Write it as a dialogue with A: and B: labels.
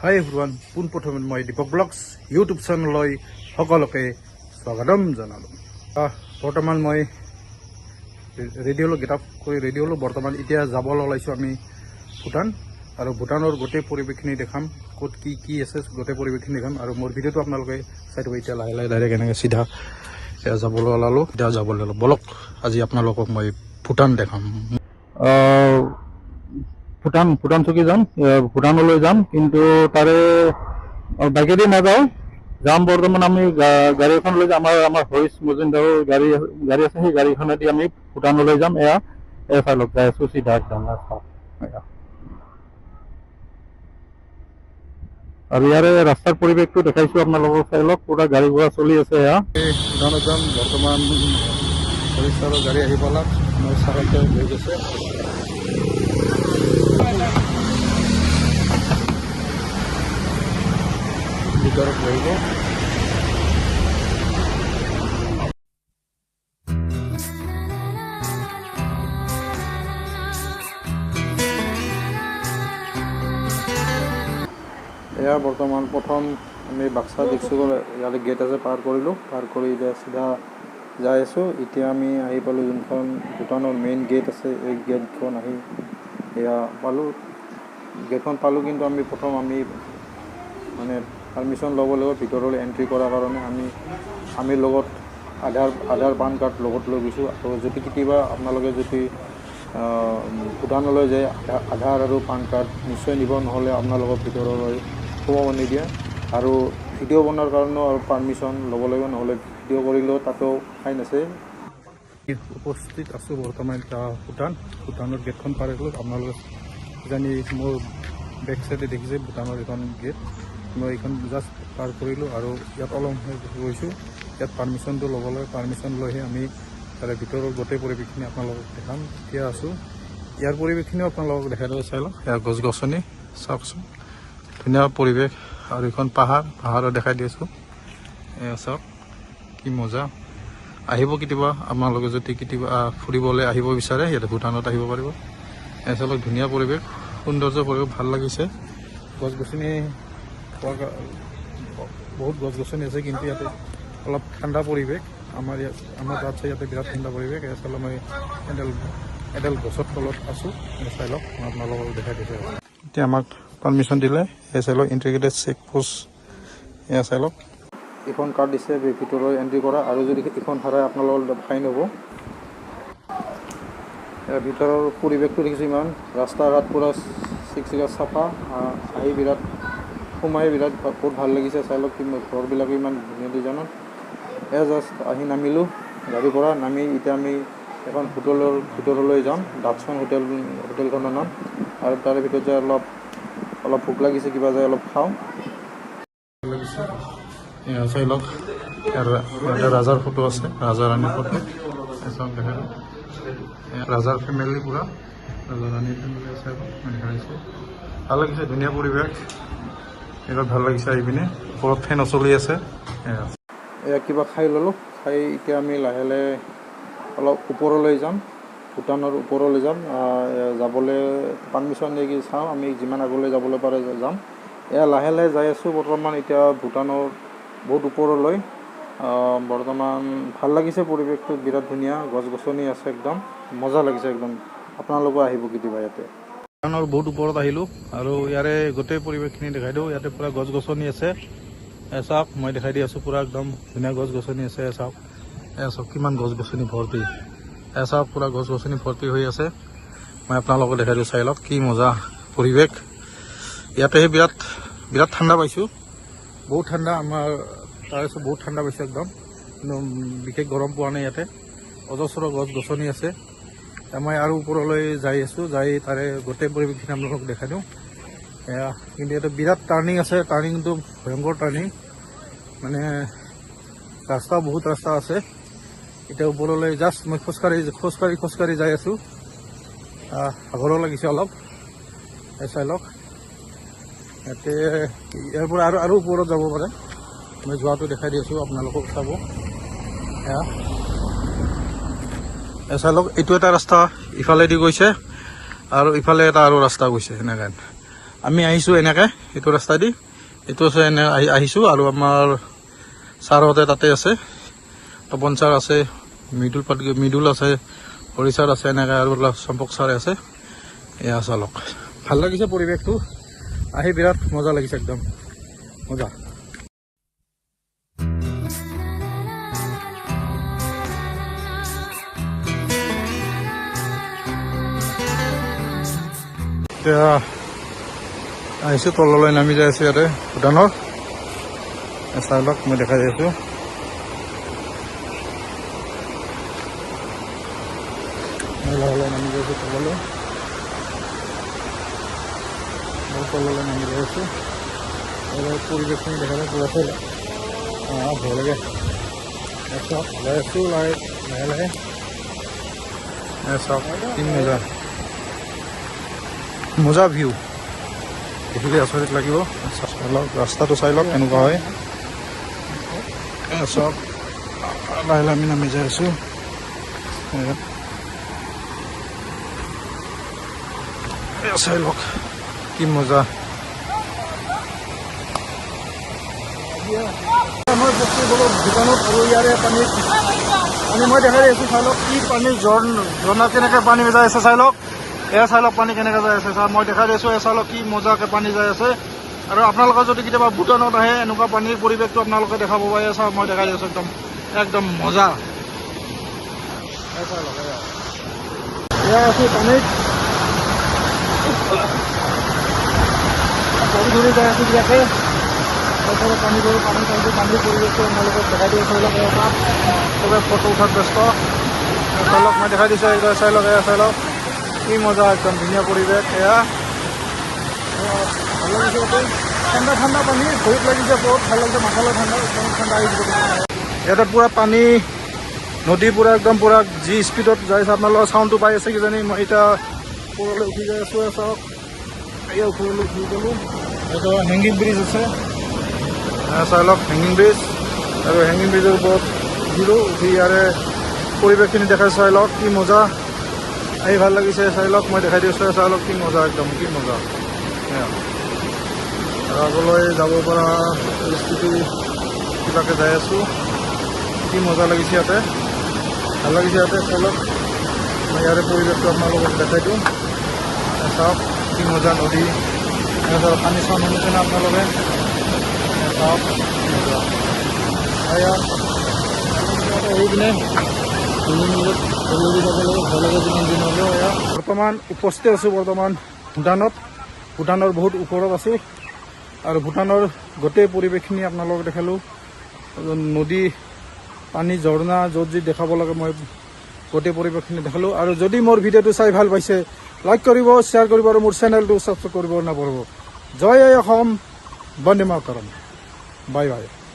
A: হাই everyone, পোনপ্ৰথমে মই Dipak blogs YouTube চেনেললৈ সকলোকে স্বাগতম জনালোঁ। বৰ্তমান মই ৰেডিঅ'লৈ গেট আপ কৰি ৰেডিঅ'লৈ বৰ্তমান এতিয়া যাবলৈ ওলাইছোঁ আমি ভূটান। আৰু ভূটানৰ গোটেই পৰিৱেশখিনি দেখাম, ক'ত কি কি আছে গোটেই পৰিৱেশখিনি দেখাম। আৰু মোৰ ভিডিঅ'টো আপোনালোকে চাই দিব। এতিয়া লাহে লাহে ডাইৰেক্ট এনেকৈ চিধা যাবলৈ ওলালোঁ। এতিয়া যাবলৈ ওলালোঁ, বলক আজি আপোনালোকক মই ভূটান দেখাম। ভূটান চকী যাম, ভূটানলৈ যাম, কিন্তু তাৰে বাইকেদি নাযাওঁ, যাম বৰ্তমান আমি গাড়ী এখন লৈ যাম। আমাৰ হৰিশ মজুমদাৰৰ গাড়ী আছে, সেই গাড়ীখনেদি আমি ভূটানলৈ যাম। এয়া এফালক যাই আছোঁ চিধা একদম। আৰু ইয়াৰে ৰাস্তাৰ পৰিৱেশটো দেখাইছোঁ আপোনালোকক, চাই লওক। পুৰা গাড়ী ঘোঁৰা চলি আছে। এয়া ভূটানত যাম বৰ্তমান। হৰিশ ছাৰৰ গাড়ী আহি পালাক, আমাৰ ছাৰতে হৈ গৈছে। ভিতৰত বহিব। এয়া বৰ্তমান প্ৰথম আমি বাক্সা ডিষ্ট্ৰিক্টৰ ইয়াতে গেট আছে, পাৰ কৰিলোঁ। পাৰ কৰি এতিয়া চিধা যাই আছোঁ। এতিয়া আমি আহি পালোঁ যোনখন ভূটানৰ মেইন গেট আছে, এই গেটখন আহি এয়া পালোঁ। গেটখন পালোঁ, কিন্তু আমি প্ৰথম মানে পাৰ্মিশ্যন ল'ব লাগিব ভিতৰলৈ এণ্ট্ৰি কৰাৰ কাৰণে। আমি লগত আধাৰ পান কাৰ্ড লগত লৈ গৈছোঁ। আৰু যদি কেতিয়াবা আপোনালোকে যদি ভূটানলৈ যায়, আধাৰ আৰু পান কাৰ্ড নিশ্চয় নিব, নহ'লে আপোনালোকক ভিতৰলৈ সোমাব নিদিয়ে। আৰু ভিডিঅ' বনোৱাৰ কাৰণেও আৰু পাৰ্মিশ্যন ল'ব লাগিব, নহ'লে ভিডিঅ' কৰিলেও তাতেও ফাইন আছে। উপস্থিত আছোঁ বৰ্তমান ভূটানৰ গেটখন পাৰ কৰিলোঁ। আপোনালোকে কিজানি মোৰ বেক চাইডে দেখিছে ভূটানৰ এখন গেট। মই এইখন জাষ্ট পাৰ কৰিলোঁ আৰু ইয়াত অলপ গৈছোঁ। ইয়াত পাৰ্মিশ্যনটো ল'ব লাগে, পাৰ্মিশ্যন লৈহে আমি তাৰে ভিতৰৰ গোটেই পৰিৱেশখিনি আপোনালোকক দেখাম। এতিয়া আছোঁ, ইয়াৰ পৰিৱেশখিনিও আপোনালোকক দেখাই দিব। চাই লওক, ইয়াৰ গছ গছনি চাওকচোন, ধুনীয়া পৰিৱেশ। আৰু এইখন পাহাৰো দেখাই দি আছোঁ। এয়া চাওক কি মজা। আহিব কেতিয়াবা আপোনালোকে, যদি কেতিয়াবা ফুৰিবলৈ আহিব বিচাৰে, ইয়াতে ভূটানত আহিব পাৰিব। এয়া চাওক ধুনীয়া পৰিৱেশ, সৌন্দৰ্য পৰিৱেশ, ভাল লাগিছে। গছ গছনি বহুত গছ গছনি আছে, কিন্তু ইয়াতে অলপ ঠাণ্ডা পৰিৱেশ। আমাৰ তাত ইয়াতে বিৰাট ঠাণ্ডা পৰিৱেশ। এয়া চাওক মই এডাল গছৰ তলত আছোঁ। চাই লওক, মই আপোনালোকক দেখাই দিছোঁ। এতিয়া আমাক পাৰ্মিশ্যন দিলে। এয়া চাই লওক, ইণ্টিগ্ৰেটেড চেক পোষ্ট। এয়া চাই লওক, এইখন কাৰ্ড দিছে ভিতৰত এণ্ট্ৰি কৰা। আৰু যদি এইখন হাৰাই আপোনালোকৰ ফাইন হ'ব। ইয়াৰ ভিতৰৰ পৰিৱেশটো দেখিছোঁ, ইমান ৰাস্তা ঘাট পূৰা চিকচিকা চাফা। সোমাই বিৰাট বহুত ভাল লাগিছে। চাই লওক, ঘৰবিলাকো ইমান ধুনীয়া ডিজাইনত। এয়া জাষ্ট আহি নামিলোঁ গাড়ীৰ পৰা। নামি এতিয়া আমি এখন হোটেলৰ ভিতৰলৈ যাম, ডাটছন হোটেলখনৰ নাম। আৰু তাৰে ভিতৰত যায় অলপ ভোক লাগিছে, কিবা যায় অলপ খাওঁ। চাই লওক, ৰাজাৰ ফটো আছে, ৰাজা ৰাণীৰ ফটো। চাওক দেখাই লওক, ৰাজাৰ ফেমিলি পূৰা, ৰাজা ৰাণীৰ ফেমিলি আছে। দেখাইছোঁ, ভাল লাগিছে, ধুনীয়া পৰিৱেশ। এইবাৰ ভাল লাগিছে আহি পিনে। ওপৰত ফেন চলি আছে। এয়া কিবা খাই ল'লোঁ, খাই এতিয়া আমি লাহে লাহে অলপ ওপৰলৈ যাম, ভূটানৰ ওপৰলৈ যাম। যাবলৈ পাৰ্মিশ্যন নেকি চাওঁ, আমি যিমান আগলৈ যাবলৈ পাৰে যাম। এয়া লাহে লাহে যাই আছোঁ বৰ্তমান এতিয়া ভূটানৰ বহুত ওপৰলৈ। বৰ্তমান ভাল লাগিছে পৰিৱেশটো, বিৰাট ধুনীয়া, গছ গছনি আছে, একদম মজা লাগিছে একদম। আপোনালোকো আহিব কেতিয়াবা ইয়াতে। ভূটানৰ বহুত ওপৰত আহিলোঁ আৰু ইয়াৰে গোটেই পৰিৱেশখিনি দেখাই দিওঁ। ইয়াতে পূৰা গছ গছনি আছে। চাওক, মই দেখাই দি আছোঁ, পূৰা একদম ধুনীয়া গছ গছনি আছে। চাওক, চাওক কিমান গছ গছনি ভৰ্তি। চাওক, পূৰা গছ গছনি ভৰ্তি হৈ আছে। মই আপোনালোকক দেখাই দিওঁ, চাই লওক কি মজা পৰিৱেশ। ইয়াতে বিৰাট ঠাণ্ডা পাইছোঁ, বহুত ঠাণ্ডা। আমাৰ তাৰপিছত বহুত ঠাণ্ডা পাইছোঁ একদম, কিন্তু বিশেষ গৰম পোৱা নাই। ইয়াতে অজস্ৰ গছ গছনি আছে। মই আৰু ওপৰলৈ যাই আছোঁ, যাই তাৰে গোটেই পৰিৱেশখিনি আপোনালোকক দেখাই দিওঁ। কিন্তু ইয়াতে বিৰাট টাৰ্ণিং আছে, টাৰ্ণিংটো ভয়ংকৰ টাৰ্ণিং। মানে বহুত ৰাস্তা আছে। এতিয়া ওপৰলৈ জাষ্ট মই খোজকাঢ়ি যাই আছোঁ। ভাগৰো লাগিছে অলপ। চাই লওক, ইয়াতে ইয়াৰ পৰা আৰু ওপৰত যাব পাৰে। মই যোৱাটো দেখাই দি আছোঁ, আপোনালোকক চাব। চাই লওক, এইটো এটা ৰাস্তা ইফালেদি গৈছে, আৰু ইফালে এটা আৰু ৰাস্তা গৈছে সেনেকৈ। আমি আহিছোঁ এনেকৈ এইটো ৰাস্তা দি, এইটো আছে এনে আহিছোঁ। আৰু আমাৰ ছাৰহঁতে তাতে আছে, তপন ছাৰ আছে, মৃদুল আছে, হৰি ছাৰ আছে, এনেকৈ আৰু চম্পক ছাৰ আছে। এয়া চালক, ভাল লাগিছে পৰিৱেশটো, আহি বিৰাট মজা লাগিছে, একদম মজা। এতিয়া আহিছোঁ, তললৈ নামি যাই আছোঁ ইয়াতে ভূটানৰ। চাই লওক, মই দেখাই দি আছোঁ। লাহে নামি যাই আছোঁ তললৈ, নামি যাই আছোঁ। পৰিৱেশখিনি দেখা যায় পুৰা চাই ভয় লাগে। চাওক, যাই আছোঁ লাহে লাহে। চাওক কি মজা, মজা ভিউ, দেখিলে আচৰিত লাগিব। চাই লওক, ৰাস্তাটো চাই লওক কেনেকুৱা হয়। চাওক, লাহে লাহে আমি নামি যাই আছোঁ। চাই লওক কি মজা। মই দোকানত আৰু ইয়াৰে পানী মই দেখাই আছোঁ। চাই লওক কি পানী, ঝৰ্ণা কেনেকৈ পানী যাই আছে। চাই লওক, এয়া চাই লওক পানী কেনেকৈ যাই আছে। মই দেখাই দিছোঁ, এয়া চাই লওক কি মজাকৈ পানী যাই আছে। আৰু আপোনালোকে যদি কেতিয়াবা ভূটানত আহে, এনেকুৱা পানীৰ পৰিৱেশটো আপোনালোকে দেখা পাব। এয়া চাওক, মই দেখাই দিছোঁ, একদম মজা। এয়া আছোঁ পানীত, ধৰি যাই আছোঁ ইয়াতে। পানীৰ পৰিৱেশটো আপোনালোকক দেখাই দিওঁ। চাই লওক, চবে ফটো উঠাত ব্যস্ত। চাই লওক, মই দেখাই দিছোঁ, এইদৰে চাই লওক, এয়া চাই লওক কি মজা, একদম ধুনীয়া পৰিৱেশ। এয়া ভাল লাগিছে, ঠাণ্ডা ঠাণ্ডা পানী, ভৰিত লাগিছে, বহুত ভাল লাগিছে, মাথালৈ ঠাণ্ডা, একদম ঠাণ্ডা আহিছে। ইয়াতে পূৰা পানী, নদী পূৰা একদম পূৰা যি স্পীডত যাই আছে, আপোনালোকৰ চাউণ্ডটো পাই আছে কিজানি। মই এতিয়া ওপৰলৈ উঠি যাই আছোঁ। চাওক, এয়া ওপৰলৈ উঠি গ'লোঁ। এইটো হেংগিং ব্ৰিজ আছে, চাই লওক হেংগিং ব্ৰিজ। আৰু হেংগিং ব্ৰিজৰ ওপৰত উঠিলোঁ, উঠি ইয়াৰে পৰিৱেশখিনি দেখাই। চাই লওক কি মজা, আহি ভাল লাগিছে। চাই লওক, মই দেখাই দিছোঁ, চাই লওক কি মজা, একদম কি মজা। আৰু আগলৈ যাব পৰা পৰিস্থিতি কিবাকৈ যাই আছোঁ, কি মজা লাগিছে ইয়াতে, ভাল লাগিছে ইয়াতে। চাই লওক, মই ইয়াৰে পৰিৱেশটো আপোনালোকক দেখাই দিওঁ। চাওক কি মজা নদী, পানী চাউণ্ড শুনিছে না আপোনালোকে। চাওক মজা। এই পিনে বৰ্তমান উপস্থিত আছোঁ, বৰ্তমান ভূটানৰ বহুত ওপৰত আছোঁ। আৰু ভূটানৰ গোটেই পৰিৱেশখিনি আপোনালোকক দেখালোঁ। নদী, পানী, ঝৰ্ণা, য'ত যি দেখাব লাগে মই গোটেই পৰিৱেশখিনি দেখালোঁ। আৰু যদি মোৰ ভিডিঅ'টো চাই ভাল পাইছে, লাইক কৰিব, শ্বেয়াৰ কৰিব, আৰু মোৰ চেনেলটো ছাবস্ক্ৰাইব কৰিব নাপাহৰিব। জয় অসম, বন্দে মাতৰম, বাই বাই।